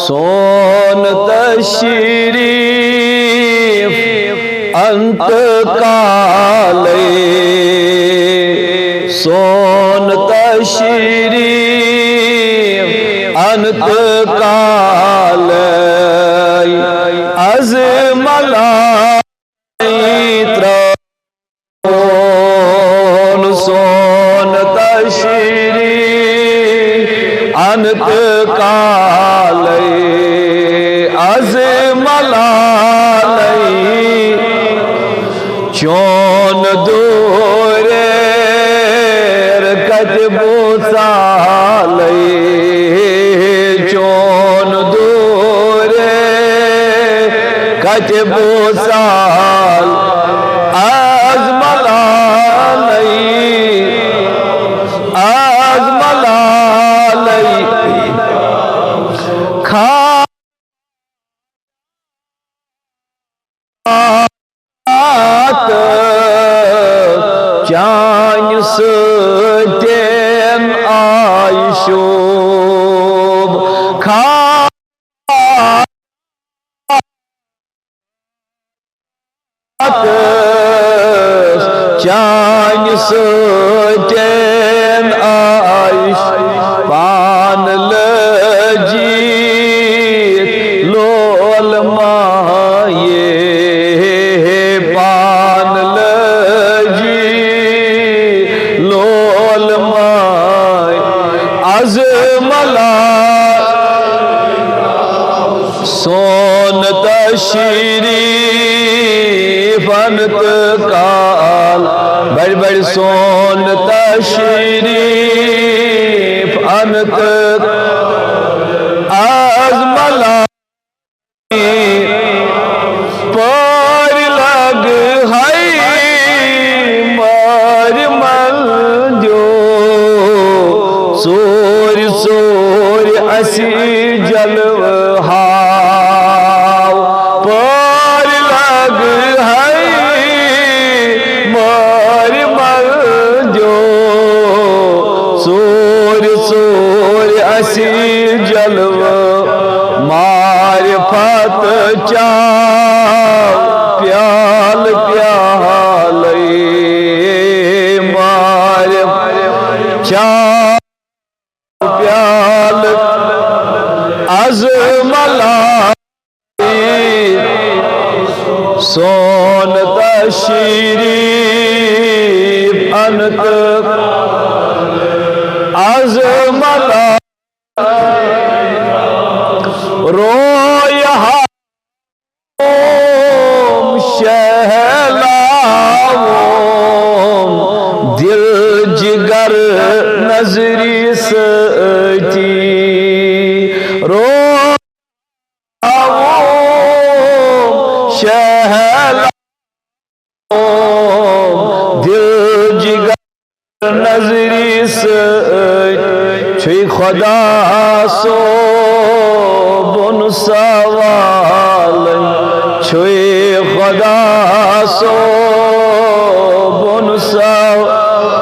सोन तशरीफ अंत काले, सोन तशरीफ अंत काले, अज़ मलाइत्रोन सोन तशरीफ अंत काले, अज़ मलाइ चोन दूरे कतबो साले, चोन दूरे कतबो साल, आज मलालई खात चान सतेन आयशोब, चान सतेन आयश, पान लजीत लोल माये, पान लजीत लोल माये, अज़ मलाइ सोन तशरीफ अंत काल, बड़ बड़ सोन तशरीफ अंत, आज मलाइ पर लग है मर मल जो, सोर सोर असी जलवा पर लग है मर मल जो, सोर सोर असी जलवा मारिफत चाव प्याल प्याले, मारिफत चाव प्याल, अज़ मलाइ सोन तशरीफ अंत, अज़ मलाइ रोया शहलाओं दिल जिगर नजरी सती, शहलाओं दिल जिगर नजरी से, खुदा सो बुन सवाल, छुई खुदा सो बुन सवाल,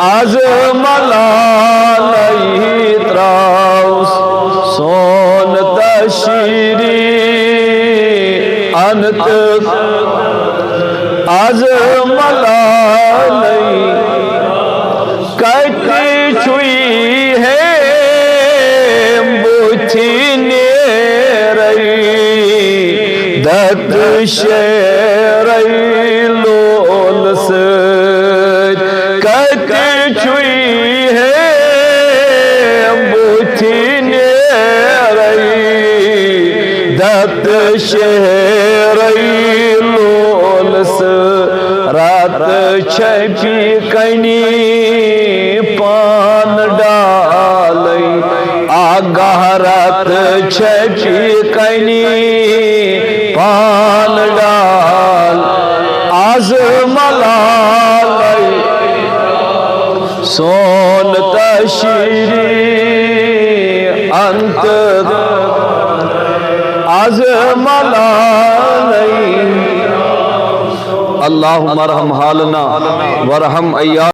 आज मलालई त्राउस सोन तशरीफ अंत, आज मलालई कटी छुई है बुथी ने रही दत शेरई लोल से, कटी छुई है बुथी ने रही दत शेरई लोल से, रात छपी कनी पान डालई, आगाह रात छपी कनी पान डाल, आज मलालई सोन तशरीफ अंत, आज मलालई। अल्लाहुम्मा रहम हालना वरहम अय्या।